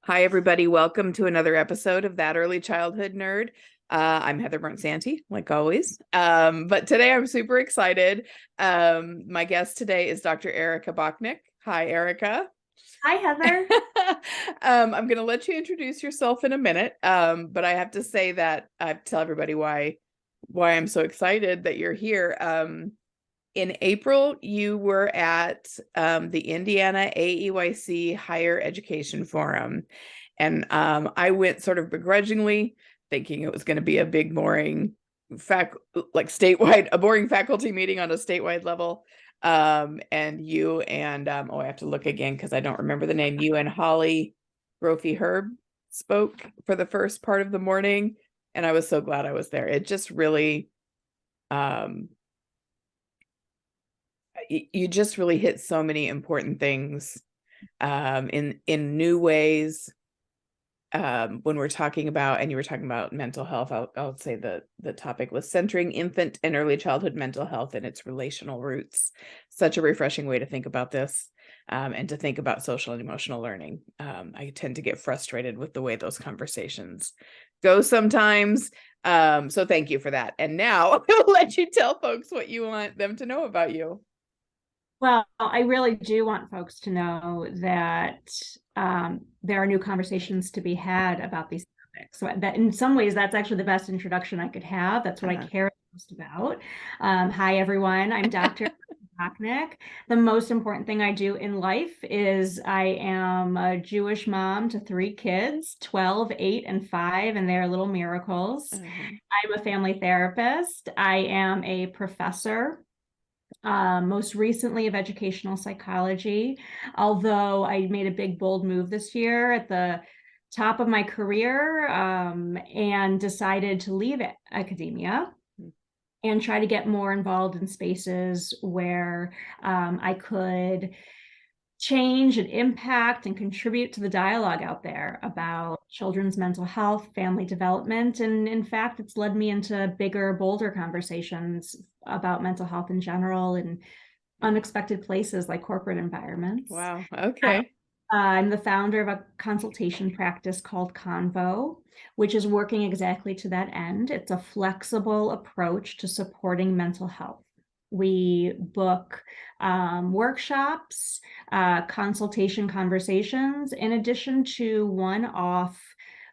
Hi, everybody. Welcome to another episode of That Early Childhood Nerd. I'm Heather Bernt-Santy, like always. But today I'm super excited. My guest today is Dr. Erika Bocknek. Hi, Erika. Hi, Heather. I'm going to let you introduce yourself in a minute. But I have to say that I have to tell everybody why I'm so excited that you're here. In April, you were at the Indiana AEYC Higher Education Forum. And I went sort of begrudgingly, thinking it was going to be a big, boring, a boring faculty meeting on a statewide level. And you and, I have to look again because I don't remember the name. You and Holly Brophy-Herb spoke for the first part of the morning. And I was so glad I was there. It just really, you just really hit so many important things in new ways when we're talking about, and you were talking about mental health. I'll say the topic was centering infant and early childhood mental health and its relational roots. Such a refreshing way to think about this and to think about social and emotional learning. I tend to get frustrated with the way those conversations go sometimes. So thank you for that. And now I'll let you tell folks what you want them to know about you. Well, I really do want folks to know that there are new conversations to be had about these topics. So that in some ways, that's actually the best introduction I could have. That's what I care most about. Hi, everyone. I'm Dr. Bocknek. The most important thing I do in life is I am a Jewish mom to 3 kids, 12, 8, and 5, and they're little miracles. I'm a family therapist. I am a professor. Most recently of educational psychology, although I made a big, bold move this year at the top of my career and decided to leave academia and try to get more involved in spaces where I could change and impact and contribute to the dialogue out there about children's mental health, family development. And in fact, it's led me into bigger, bolder conversations about mental health in general in unexpected places like corporate environments. Wow. Okay. I'm the founder of a consultation practice called Convo, which is working exactly to that end. It's a flexible approach to supporting mental health. We book workshops, consultation conversations, in addition to one-off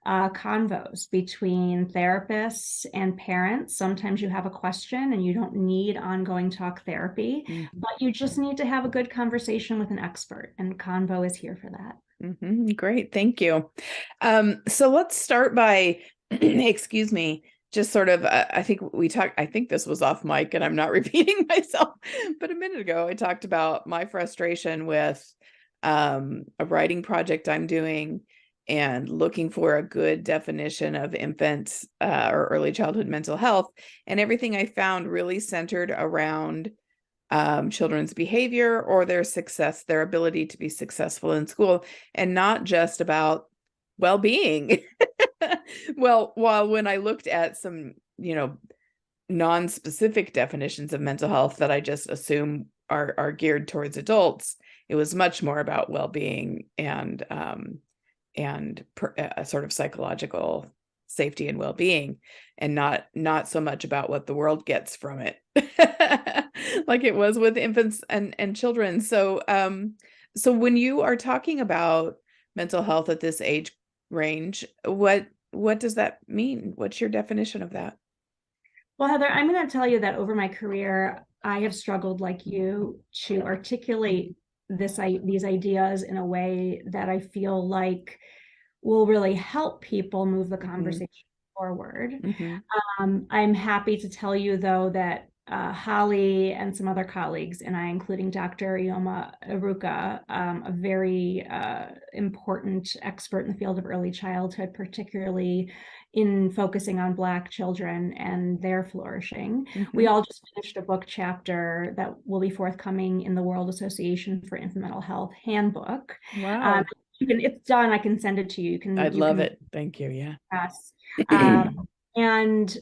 convos between therapists and parents. Sometimes you have a question and you don't need ongoing talk therapy, but you just need to have a good conversation with an expert, and Convo is here for that. Great. Thank you. So let's start by, excuse me, just sort of, I think this was off mic and I'm not repeating myself, but a minute ago, I talked about my frustration with a writing project I'm doing and looking for a good definition of infant or early childhood mental health. And everything I found really centered around children's behavior or their success, their ability to be successful in school, and not just about well-being. Well, while when I looked at some, non-specific definitions of mental health that I just assume are geared towards adults, it was much more about well-being and a sort of psychological safety and well-being, and not so much about what the world gets from it, like it was with infants and children. So when you are talking about mental health at this age range, what does that mean? What's your definition of that? Well, Heather, I'm going to tell you that over my career, I have struggled like you to articulate these ideas in a way that I feel like will really help people move the conversation forward. I'm happy to tell you, though, that Holly and some other colleagues, and I, including Dr. Erika, a very important expert in the field of early childhood, particularly in focusing on Black children and their flourishing. We all just finished a book chapter that will be forthcoming in the World Association for Infant Mental Health handbook. Wow. It's done. I can send it to you. I'd love it. Thank you. Yeah. Yes. And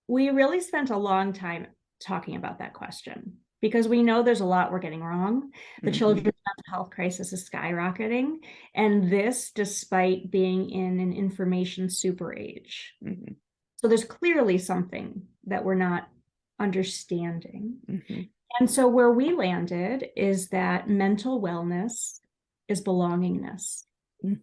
we really spent a long time talking about that question. because we know there's a lot we're getting wrong. The Mm-hmm. children's mental health crisis is skyrocketing, and this despite being in an information super age. Mm-hmm. So there's clearly something that we're not understanding. Mm-hmm. And so where we landed is that mental wellness is belongingness. Mm-hmm.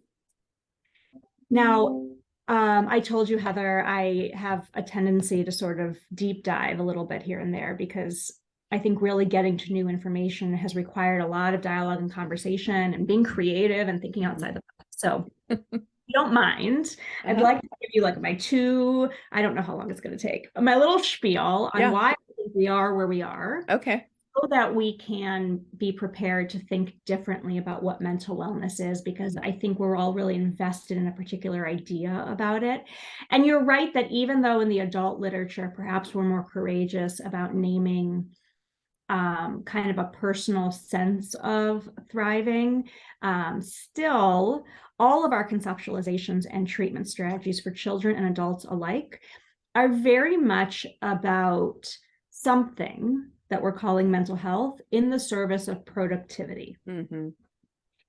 Now, I told you, Heather, I have a tendency to sort of deep dive a little bit here and there because I think really getting to new information has required a lot of dialogue and conversation and being creative and thinking outside the box. So if you don't mind, I'd like to give you like I don't know how long it's going to take, my little spiel on why I think we are where we are. Okay. So that we can be prepared to think differently about what mental wellness is, because I think we're all really invested in a particular idea about it. And you're right that even though in the adult literature, perhaps we're more courageous about naming kind of a personal sense of thriving, still all of our conceptualizations and treatment strategies for children and adults alike are very much about something that we're calling mental health in the service of productivity. Mm-hmm.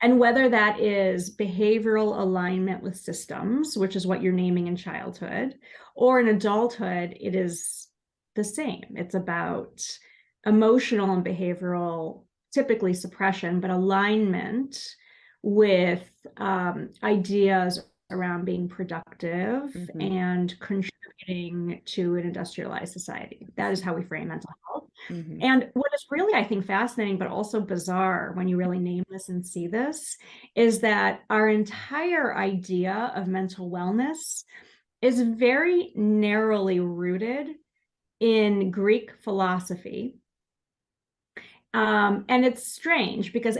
And whether that is behavioral alignment with systems, which is what you're naming in childhood, or in adulthood, it is the same. It's about emotional and behavioral, typically suppression, but alignment with ideas around being productive and contributing to an industrialized society. That is how we frame mental health. And what is really, I think, fascinating, but also bizarre when you really name this and see this, is that our entire idea of mental wellness is very narrowly rooted in Greek philosophy. And it's strange because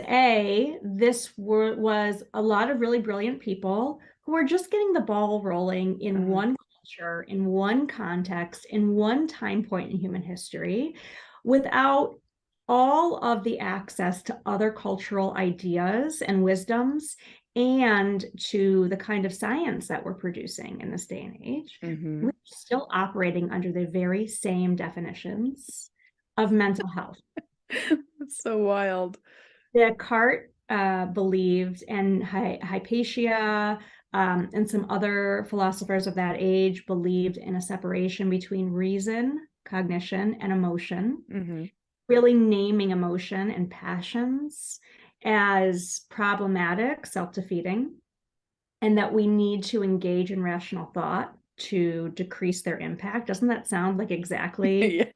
this was a lot of really brilliant people who were just getting the ball rolling in one culture, in one context, in one time point in human history, without all of the access to other cultural ideas and wisdoms and to the kind of science that we're producing in this day and age. We're still operating under the very same definitions of mental health. That's so wild. Descartes believed, and Hypatia and some other philosophers of that age believed in a separation between reason, cognition, and emotion, really naming emotion and passions as problematic, self-defeating, and that we need to engage in rational thought to decrease their impact. Doesn't that sound like exactly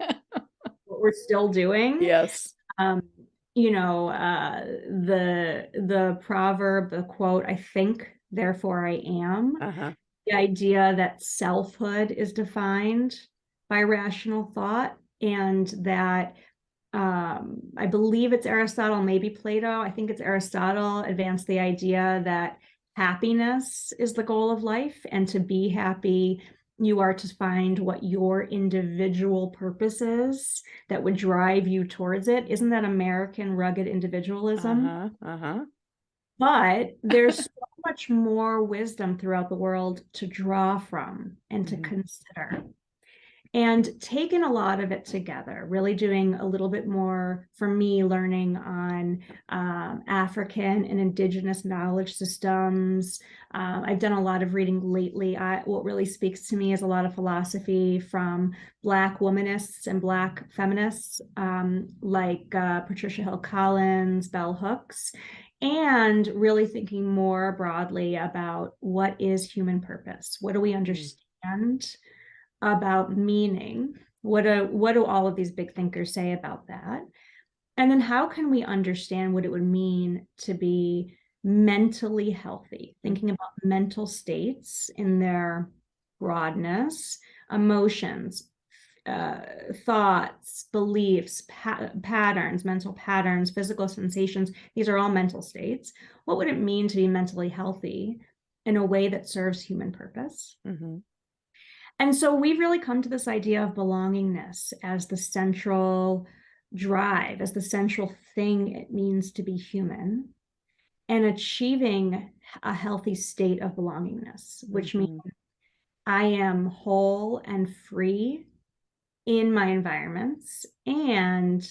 what we're still doing? Yes. The proverb, the quote, "I think, therefore I am." The idea that selfhood is defined by rational thought, and that I believe it's Aristotle, maybe Plato, I think it's Aristotle, advanced the idea that happiness is the goal of life, and to be happy, you are to find what your individual purpose is that would drive you towards it. Isn't that American rugged individualism? But there's so much more wisdom throughout the world to draw from and to consider. And taking a lot of it together, really doing a little bit more, for me, learning on African and indigenous knowledge systems. I've done a lot of reading lately. What really speaks to me is a lot of philosophy from Black womanists and Black feminists like Patricia Hill Collins, Bell Hooks, and really thinking more broadly about what is human purpose? What do we understand about meaning? What do all of these big thinkers say about that? And then how can we understand what it would mean to be mentally healthy? Thinking about mental states in their broadness, emotions, thoughts, beliefs, patterns, mental patterns, physical sensations. These are all mental states. What would it mean to be mentally healthy in a way that serves human purpose? And so we've really come to this idea of belongingness as the central drive, as the central thing it means to be human, and achieving a healthy state of belongingness, which means I am whole and free in my environments, and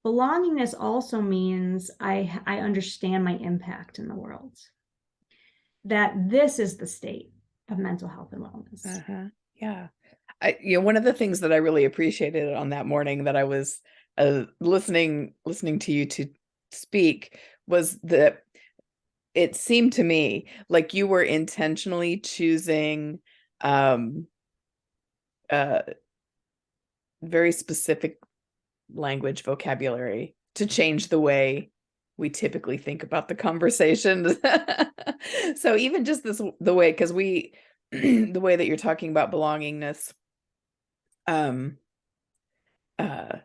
belongingness also means I understand my impact in the world, that this is the state of mental health and wellness. Uh-huh. Yeah. One of the things that I really appreciated on that morning that I was listening to you to speak was that it seemed to me like you were intentionally choosing very specific language vocabulary to change the way we typically think about the conversations. So even just the way, because the way that you're talking about belongingness, um, uh,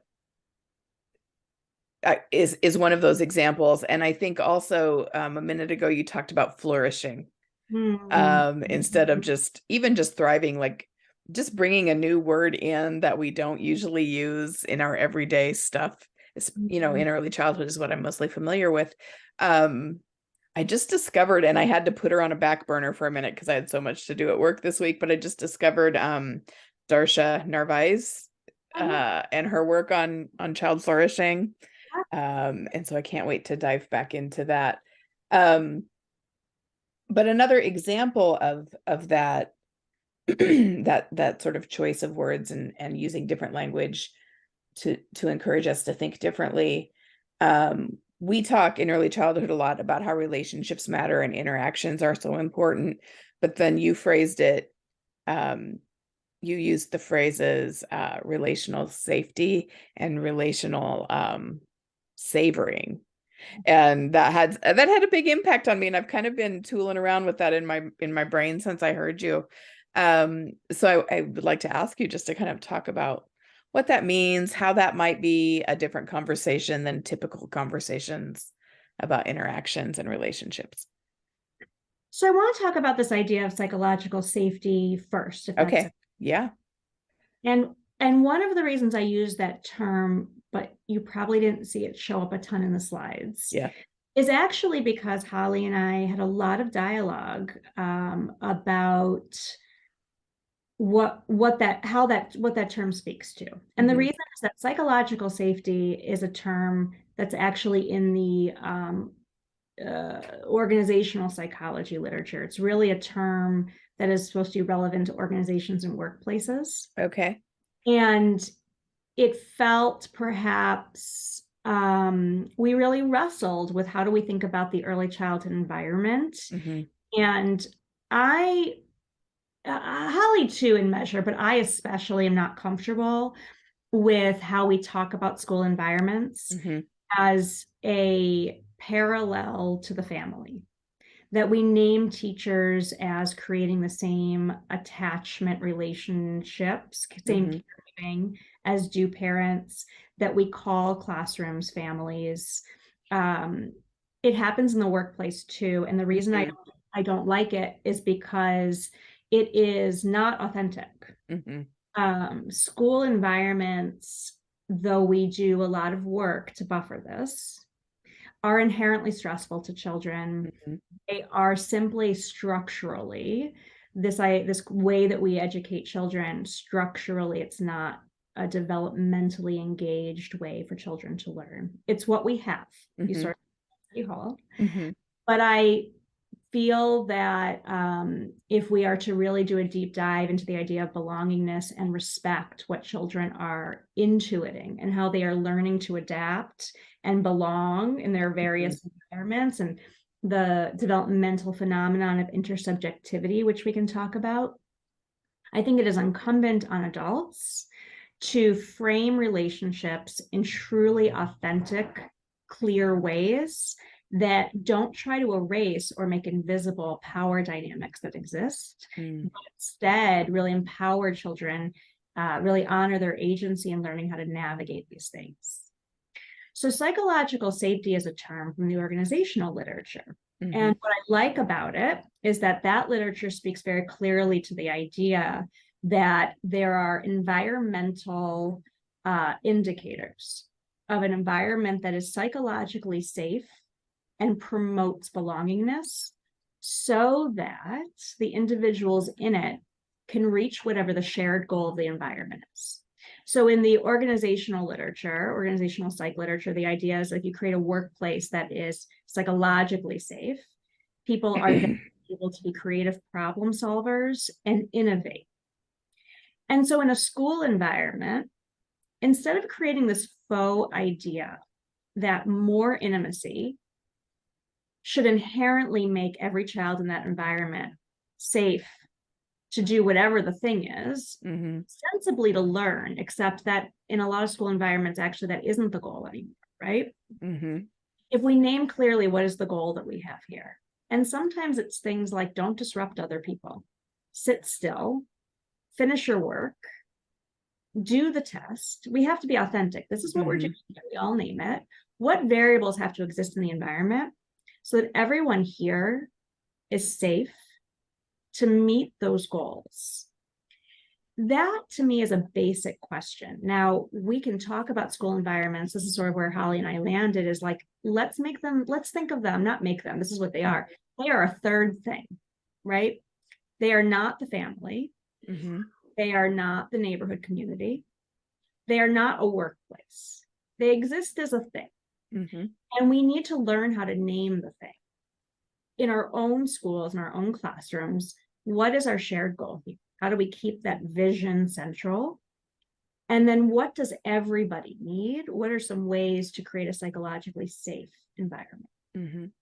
is one of those examples. And I think also a minute ago you talked about flourishing, instead of just thriving, like just bringing a new word in that we don't usually use in our everyday stuff. In early childhood is what I'm mostly familiar with. I just discovered, and I had to put her on a back burner for a minute because I had so much to do at work this week, but I just discovered Darsha Narvaez and her work on child flourishing. And so I can't wait to dive back into that. But another example of that that sort of choice of words and using different language to encourage us to think differently. We talk in early childhood a lot about how relationships matter and interactions are so important, but then you phrased it, you used the phrases relational safety and relational savoring. And that had a big impact on me, and I've kind of been tooling around with that in my brain since I heard you. So I would like to ask you just to kind of talk about what that means, how that might be a different conversation than typical conversations about interactions and relationships. So I want to talk about this idea of psychological safety first, if Okay. that's Yeah. and one of the reasons I use that term, but you probably didn't see it show up a ton in the slides, Yeah. is actually because Holly and I had a lot of dialogue about what that term speaks to. And the reason is that psychological safety is a term that's actually in the organizational psychology literature. It's really a term that is supposed to be relevant to organizations and workplaces. Okay. And it felt perhaps we really wrestled with how do we think about the early childhood environment. And Holly too in measure, but I especially am not comfortable with how we talk about school environments as a parallel to the family, that we name teachers as creating the same attachment relationships, same caregiving as do parents, that we call classrooms families. It happens in the workplace too. And the reason I don't like it is because it is not authentic. School environments, though we do a lot of work to buffer this, are inherently stressful to children. They are simply structurally, this way that we educate children, structurally, it's not a developmentally engaged way for children to learn. It's what we have. You sort of City Hall. But I feel that if we are to really do a deep dive into the idea of belongingness and respect what children are intuiting and how they are learning to adapt and belong in their various environments, and the developmental phenomenon of intersubjectivity, which we can talk about, I think it is incumbent on adults to frame relationships in truly authentic, clear ways that don't try to erase or make invisible power dynamics that exist, but instead really empower children, really honor their agency in learning how to navigate these things. So psychological safety is a term from the organizational literature. And what I like about it is that literature speaks very clearly to the idea that there are environmental indicators of an environment that is psychologically safe and promotes belongingness so that the individuals in it can reach whatever the shared goal of the environment is. So in the organizational literature, organizational psych literature, the idea is that if you create a workplace that is psychologically safe, people are then able to be creative problem solvers and innovate. And so in a school environment, instead of creating this faux idea that more intimacy should inherently make every child in that environment safe to do whatever the thing is, sensibly to learn, except that in a lot of school environments, actually, that isn't the goal anymore, right? If we name clearly what is the goal that we have here, and sometimes it's things like don't disrupt other people, sit still, finish your work, do the test. We have to be authentic. This is what we're doing. We all name it. What variables have to exist in the environment so that everyone here is safe to meet those goals? That to me is a basic question. Now we can talk about school environments. This is sort of where Holly and I landed, is like, let's think of them, not make them. This is what they are. They are a third thing, right? They are not the family. They are not the neighborhood community. They are not a workplace. They exist as a thing. And we need to learn how to name the thing. In our own schools, in our own classrooms, what is our shared goal here? How do we keep that vision central? And then what does everybody need? What are some ways to create a psychologically safe environment?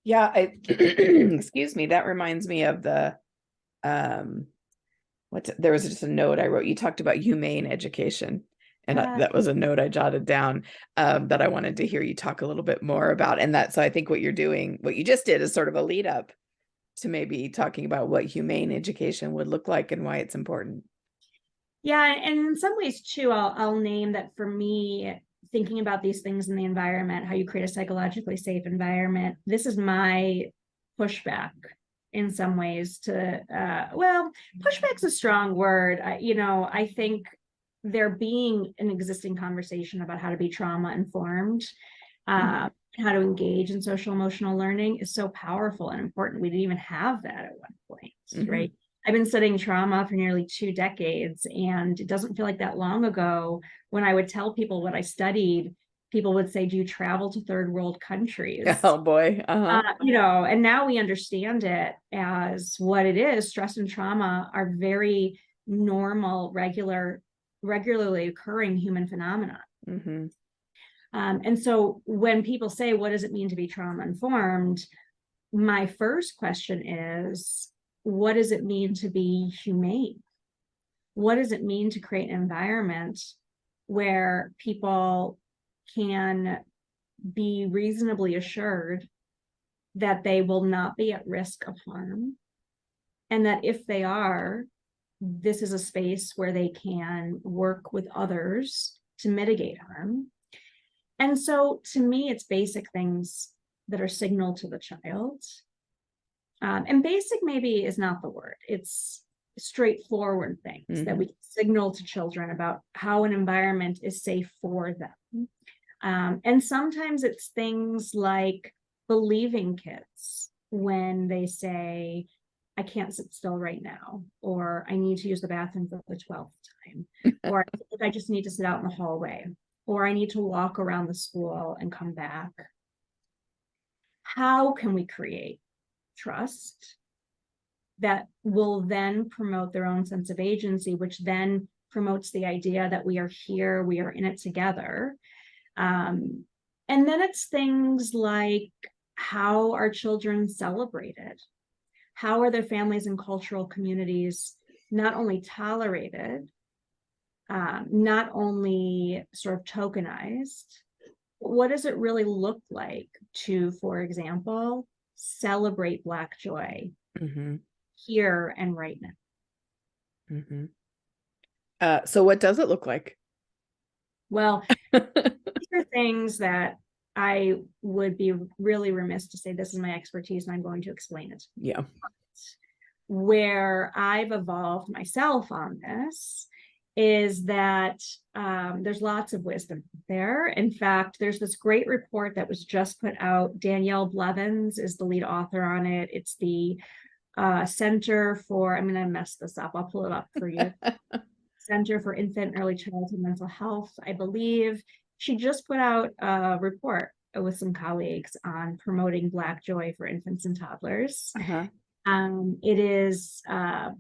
Yeah, excuse me, that reminds me of the there was just a note I wrote. You talked about humane education, and that was a note I jotted down that I wanted to hear you talk a little bit more about. And so I think what you're doing, what you just did, is sort of a lead up to maybe talking about what humane education would look like and why it's important. Yeah, and in some ways too, I'll name that for me, thinking about these things in the environment, how you create a psychologically safe environment. This is my pushback in some ways to, well, pushback's a strong word. I think there being an existing conversation about how to be trauma informed, how to engage in social emotional learning is so powerful and important. We didn't even have that at one point, right? I've been studying trauma for nearly 2 decades, and it doesn't feel like that long ago when I would tell people what I studied, people would say, do you travel to third world countries? Oh boy. And now we understand it as what it is. Stress and trauma are very normal, regularly occurring human phenomena. And so when people say, what does it mean to be trauma informed? My first question is, what does it mean to be humane? What does it mean to create an environment where people can be reasonably assured that they will not be at risk of harm, and that if they are, this is a space where they can work with others to mitigate harm? And so to me, it's basic things that are signaled to the child. And basic maybe is not the word. It's straightforward things that we can signal to children about how an environment is safe for them. And sometimes it's things like believing kids when they say, I can't sit still right now, or I need to use the bathroom for the 12th time, or I just need to sit out in the hallway, or I need to walk around the school and come back. How can we create trust that will then promote their own sense of agency, which then promotes the idea that we are here, we are in it together? And then it's things like, how are children celebrated? How are their families and cultural communities not only tolerated, not only sort of tokenized, what does it really look like to, for example, celebrate Black joy here and right now? So what does it look like? Well, these are things that I would be really remiss to say this is my expertise and I'm going to explain it. Yeah. Where I've evolved myself on this is that there's lots of wisdom there. In fact, there's this great report that was just put out. Danielle Blevins is the lead author on it. It's the Center for, I'm going to mess this up. I'll pull it up for you. Center for Infant and Early Childhood Mental Health, I believe. She just put out a report with some colleagues on promoting Black joy for infants and toddlers. Uh-huh. It is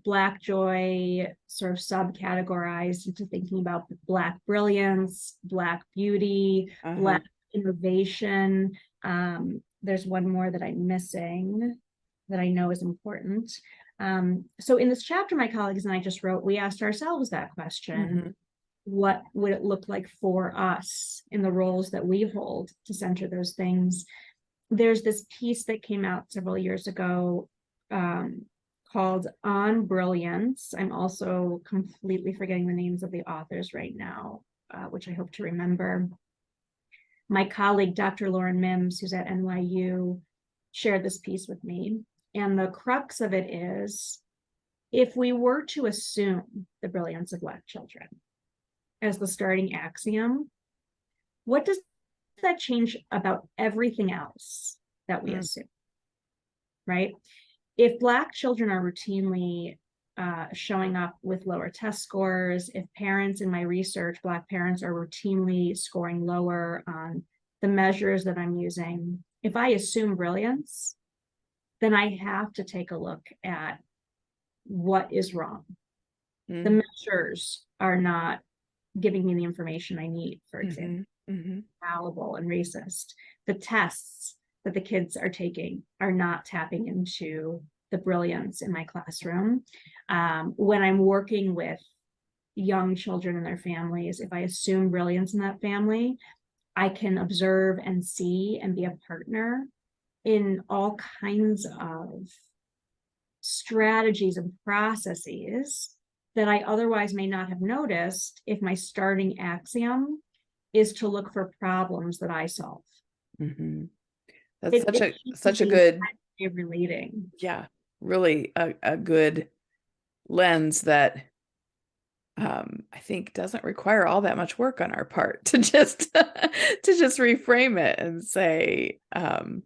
Black joy sort of subcategorized into thinking about Black brilliance, Black beauty, Uh-huh. Black innovation. There's one more that I'm missing that I know is important. So in this chapter, my colleagues and I just wrote, we asked ourselves that question. What would it look like for us in the roles that we hold to center those things? There's this piece that came out several years ago called On Brilliance. I'm also completely forgetting the names of the authors right now, which I hope to remember. My colleague, Dr. Lauren Mims, who's at NYU, shared this piece with me. And the crux of it is, if we were to assume the brilliance of Black children as the starting axiom, what does that change about everything else that we assume, right? If Black children are routinely showing up with lower test scores, if parents in my research, Black parents are routinely scoring lower on the measures that I'm using, if I assume brilliance, then I have to take a look at what is wrong. The measures are not giving me the information I need, for example, fallible and racist. The tests that the kids are taking are not tapping into the brilliance in my classroom. When I'm working with young children and their families, if I assume brilliance in that family, I can observe and see and be a partner in all kinds of strategies and processes that I otherwise may not have noticed if my starting axiom is to look for problems that I solve. That's such a good relating. Yeah, really a good lens that I think doesn't require all that much work on our part to just reframe it and say,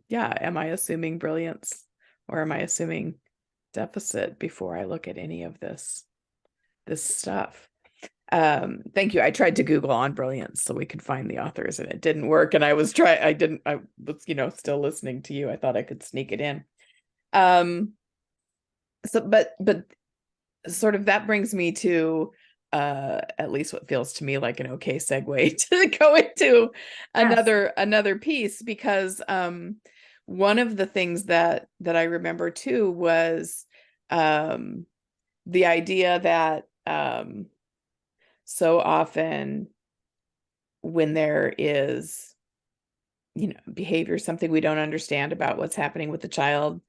yeah, am I assuming brilliance or am I assuming deficit before I look at any of this stuff? Thank you. I tried to Google On Brilliance so we could find the authors and it didn't work. And I was still listening to you. I thought I could sneak it in. But sort of that brings me to at least what feels to me like an okay segue to go into another piece, because one of the things that I remember too was the idea that so often when there is behavior, something we don't understand about what's happening with the child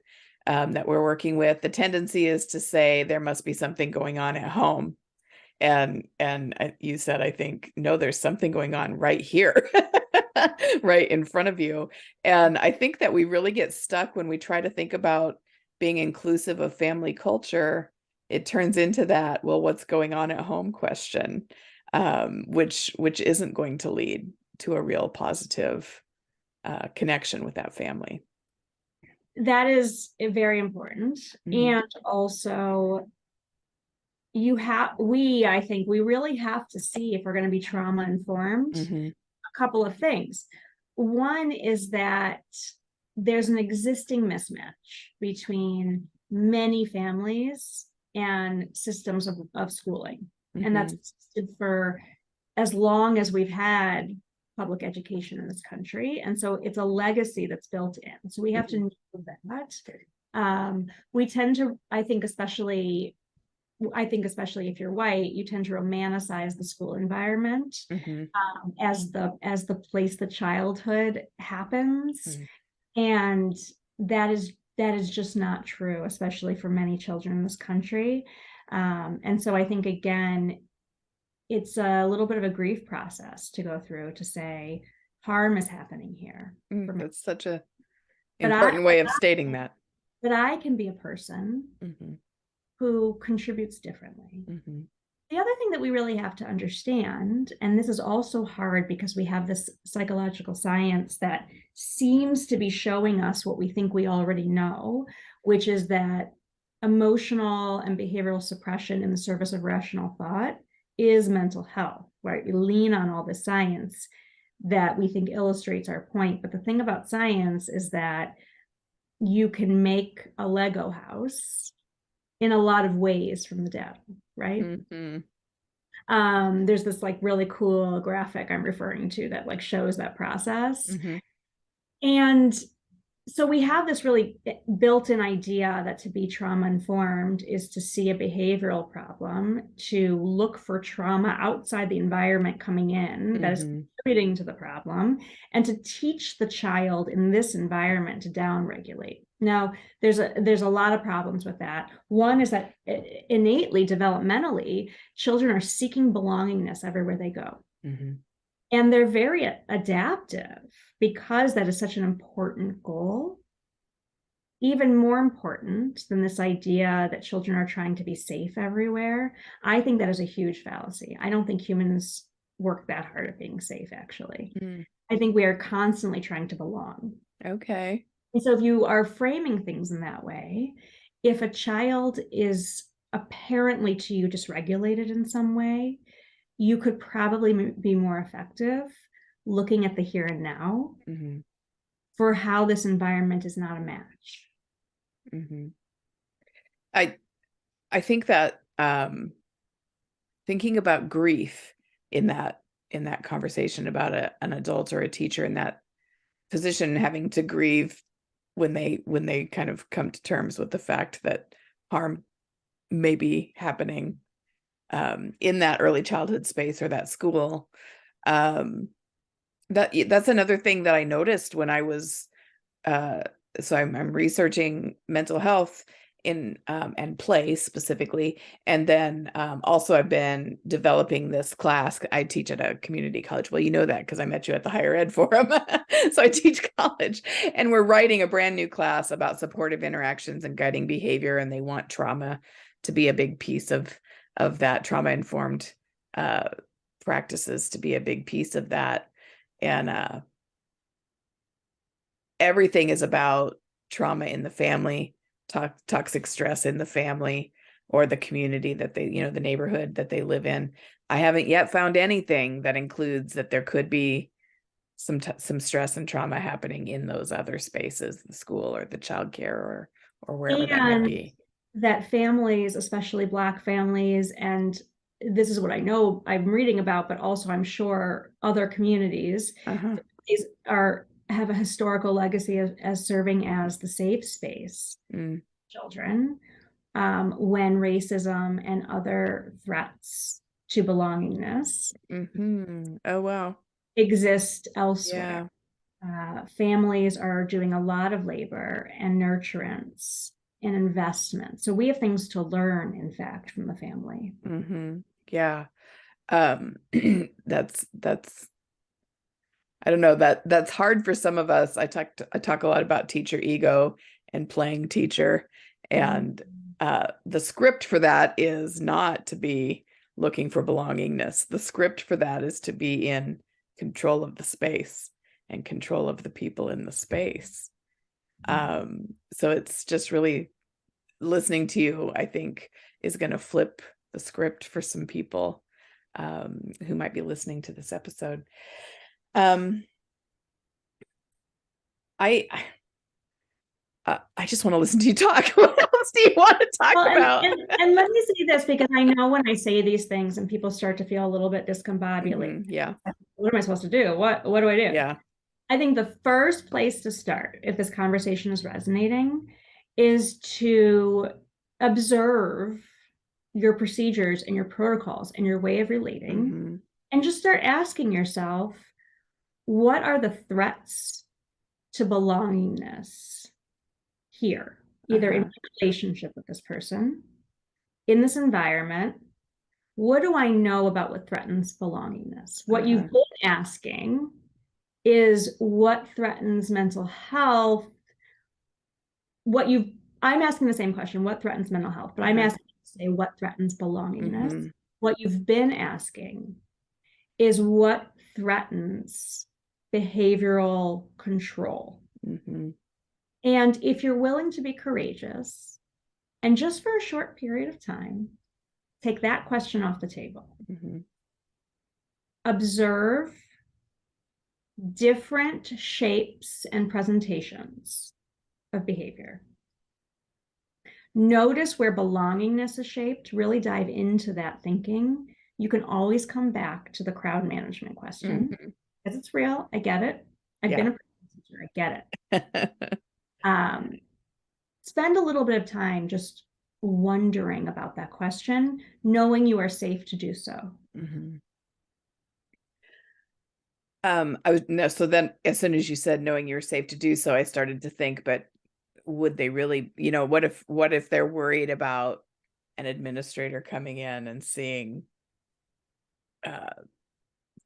that we're working with, the tendency is to say there must be something going on at home. And you said, I think, no, there's something going on right here, right in front of you. And I think that we really get stuck when we try to think about being inclusive of family culture. It turns into that, well, what's going on at home question, which isn't going to lead to a real positive connection with that family. That is very important. And also, I think we really have to see, if we're going to be trauma informed, a couple of things. One is that there's an existing mismatch between many families and systems of schooling. And that's existed for as long as we've had public education in this country. And so it's a legacy that's built in. So we have to know that. We tend to, I think especially if you're white, you tend to romanticize the school environment as the place that childhood happens. And that is just not true, especially for many children in this country. And so I think, again, it's a little bit of a grief process to go through to say harm is happening here. That's such an important way of stating that. But I can be a person who contributes differently. The other thing that we really have to understand, and this is also hard because we have this psychological science that seems to be showing us what we think we already know, which is that emotional and behavioral suppression in the service of rational thought is mental health, right? We lean on all the science that we think illustrates our point. But the thing about science is that you can make a Lego house in a lot of ways from the data, right? Mm-hmm. There's this like really cool graphic I'm referring to that like shows that process. Mm-hmm. And so we have this really built-in idea that to be trauma informed is to see a behavioral problem, to look for trauma outside the environment coming in that is contributing to the problem, and to teach the child in this environment to downregulate. Now, there's a lot of problems with that. One is that innately, developmentally, children are seeking belongingness everywhere they go. Mm-hmm. And they're very adaptive because that is such an important goal. Even more important than this idea that children are trying to be safe everywhere, I think that is a huge fallacy. I don't think humans work that hard at being safe, actually. Mm. I think we are constantly trying to belong. Okay. And so if you are framing things in that way, if a child is apparently to you dysregulated in some way, you could probably be more effective looking at the here and now for how this environment is not a match. I think that thinking about grief in that conversation about an adult or a teacher in that position, having to grieve when they kind of come to terms with the fact that harm may be happening in that early childhood space or that school. That's another thing that I noticed when I was so I'm researching mental health in and play specifically, and then also I've been developing this class. I teach at a community college. Well, you know that because I met you at the higher ed forum. So I teach college, and we're writing a brand new class about supportive interactions and guiding behavior, and they want trauma to be a big piece of that, trauma informed practices to be a big piece of that. And everything is about trauma in the family, toxic stress in the family or the community that they, the neighborhood that they live in. I haven't yet found anything that includes that there could be some stress and trauma happening in those other spaces, the school or the childcare or wherever that might be. That families, especially Black families, and this is what I know I'm reading about, but also I'm sure other communities, these have a historical legacy as serving as the safe space children when racism and other threats to belongingness oh wow exist elsewhere. Families are doing a lot of labor and nurturance and investment, so we have things to learn, in fact, from the family. Yeah. That's I don't know, that's hard for some of us. I talk a lot about teacher ego and playing teacher, and the script for that is not to be looking for belongingness. The script for that is to be in control of the space and control of the people in the space. So it's just really, listening to you, I think, is going to flip the script for some people who might be listening to this episode. I just want to listen to you talk. What else do you want to talk about? And let me say this, because I know when I say these things and people start to feel a little bit discombobulated. Yeah. What am I supposed to do? What do I do? Yeah. I think the first place to start, if this conversation is resonating, is to observe your procedures and your protocols and your way of relating, and just start asking yourself, what are the threats to belongingness here, either in relationship with this person, in this environment? What do I know about what threatens belongingness? What you've been asking is what threatens mental health. I'm asking the same question, what threatens mental health? But I'm asking you to say what threatens belongingness. What you've been asking is what threatens behavioral control. And if you're willing to be courageous, and just for a short period of time, Take that question off the table. Mm-hmm. Observe different shapes and presentations of behavior. Notice where belongingness is shaped. Really dive into that thinking. You can always come back to the crowd management question because it's real. I get it. I've been a teacher. I get it. Spend a little bit of time just wondering about that question, knowing you are safe to do so. Mm-hmm. So then as soon as you said knowing you're safe to do so, I started to think, but would they really, what if they're worried about an administrator coming in and seeing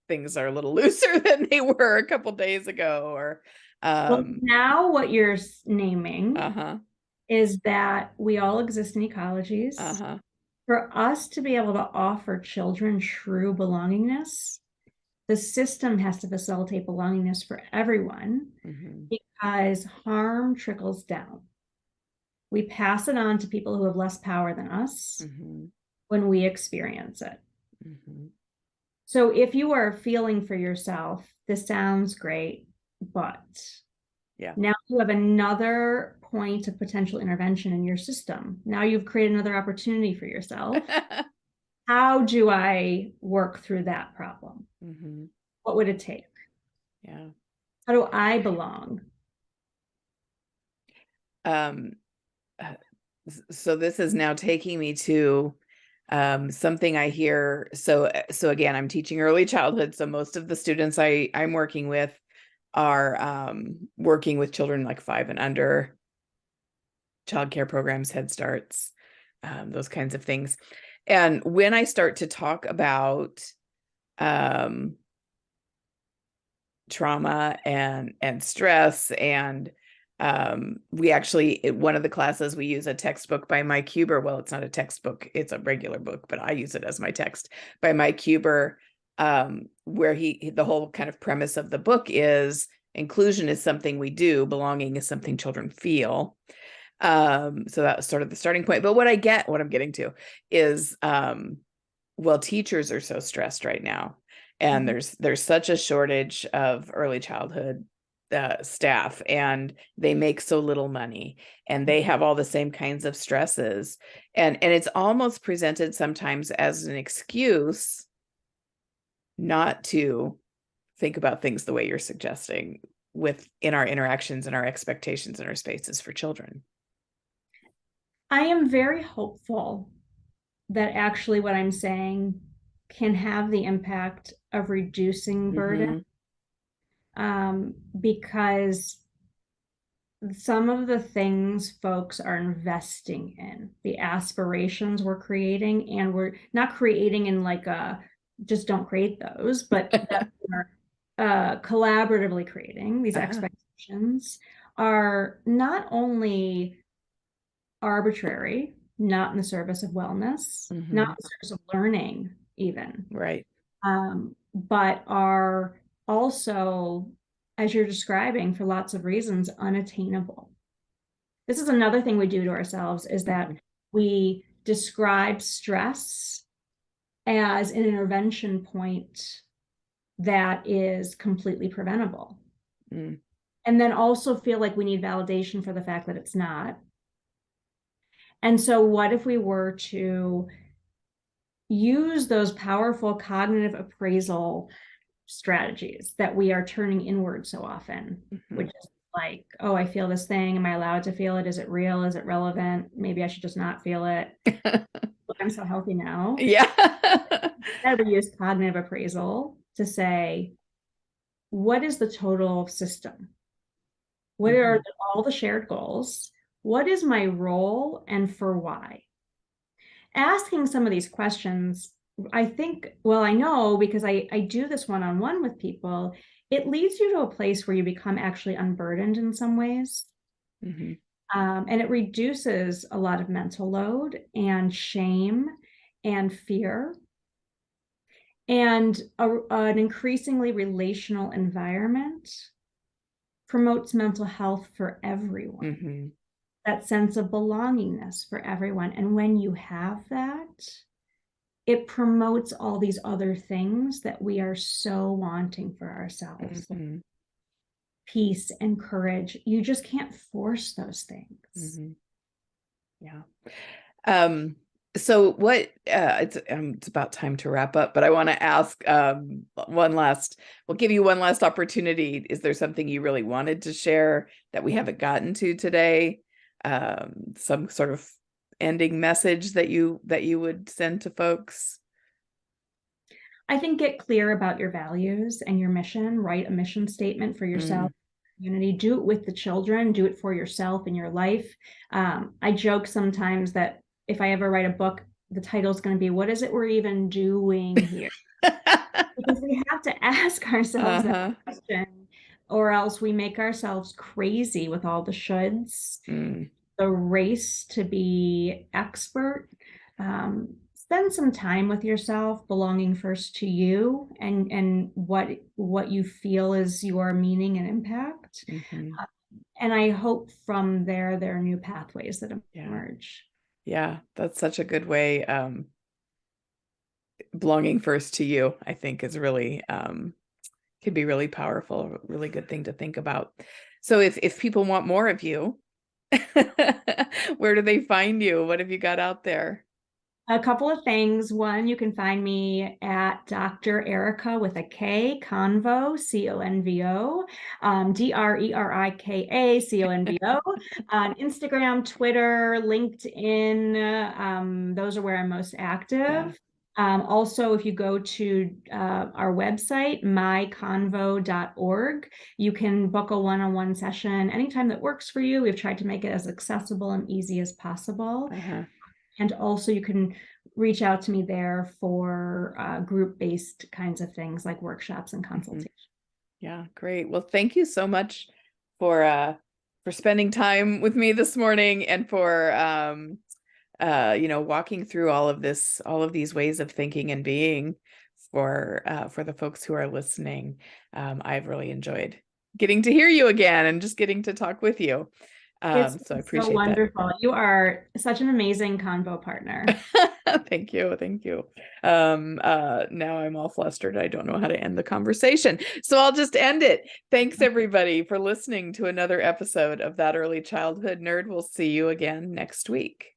things are a little looser than they were a couple days ago, or well, now what you're naming is that we all exist in ecologies. For us to be able to offer children true belongingness, the system has to facilitate belongingness for everyone because harm trickles down. We pass it on to people who have less power than us when we experience it. So if you are feeling for yourself, this sounds great, but now you have another point of potential intervention in your system. Now you've created another opportunity for yourself. How do I work through that problem? What would it take? Yeah. How do I belong? So this is now taking me to something I hear. So again, I'm teaching early childhood. So most of the students I'm working with are working with children like 5 and under, childcare programs, Head Starts, those kinds of things. And when I start to talk about trauma and stress, and we actually, one of the classes, we use a textbook by Mike Huber. Well, it's not a textbook, it's a regular book, but I use it as my text, by Mike Huber, where the whole kind of premise of the book is inclusion is something we do, belonging is something children feel. So that was sort of the starting point. But what I'm getting to is, well, teachers are so stressed right now, and there's such a shortage of early childhood staff, and they make so little money, and they have all the same kinds of stresses, and it's almost presented sometimes as an excuse not to think about things the way you're suggesting in our interactions and our expectations in our spaces for children. I am very hopeful that actually what I'm saying can have the impact of reducing burden, because some of the things folks are investing in, the aspirations we're creating, and we're not creating in like just don't create those, but that we're collaboratively creating these expectations are not only arbitrary, not in the service of wellness, not in the service of learning even. Right. But are also, as you're describing, for lots of reasons, unattainable. This is another thing we do to ourselves, is that we describe stress as an intervention point that is completely preventable. And then also feel like we need validation for the fact that it's not. And so what if we were to use those powerful cognitive appraisal strategies that we are turning inward so often, which is like, oh, I feel this thing. Am I allowed to feel it? Is it real? Is it relevant? Maybe I should just not feel it. I'm so healthy now. Yeah. We use cognitive appraisal to say, what is the total system? What are all the shared goals? What is my role and for why? Asking some of these questions, I think, well, I know because I do this one-on-one with people, it leads you to a place where you become actually unburdened in some ways. And it reduces a lot of mental load and shame and fear. And an increasingly relational environment promotes mental health for everyone. That sense of belongingness for everyone. And when you have that, it promotes all these other things that we are so wanting for ourselves. Mm-hmm. Peace and courage. You just can't force those things. Mm-hmm. Yeah. So what, it's about time to wrap up, but I want to ask, we'll give you one last opportunity. Is there something you really wanted to share that we haven't gotten to today? Some sort of ending message that you would send to folks? I think get clear about your values and your mission. Write a mission statement for yourself, community. Do it with the children. Do it for yourself in your life. I joke sometimes that if I ever write a book, the title is going to be, "What is it we're even doing here?" Because we have to ask ourselves that question, or else we make ourselves crazy with all the shoulds. The race to be expert. Spend some time with yourself, belonging first to you and what you feel is your meaning and impact. And I hope from there are new pathways that emerge. Yeah, that's such a good way. Belonging first to you, I think, is really can be really powerful, really good thing to think about. So if people want more of you, where do they find you? What have you got out there? A couple of things. One, you can find me at Dr. Erika with a K, convo, CONVO, DRERIKA, CONVO, on Instagram, Twitter, LinkedIn. Those are where I'm most active. Also, if you go to our website, myconvo.org, you can book a one-on-one session anytime that works for you. We've tried to make it as accessible and easy as possible. And also you can reach out to me there for group-based kinds of things like workshops and consultation. Yeah, great. Well, thank you so much for spending time with me this morning and for walking through all of these ways of thinking and being for the folks who are listening. I've really enjoyed getting to hear you again and just getting to talk with you. So I appreciate so wonderful. That. You are such an amazing convo partner. Thank you. Thank you. Now I'm all flustered. I don't know how to end the conversation. So I'll just end it. Thanks everybody for listening to another episode of That Early Childhood Nerd. We'll see you again next week.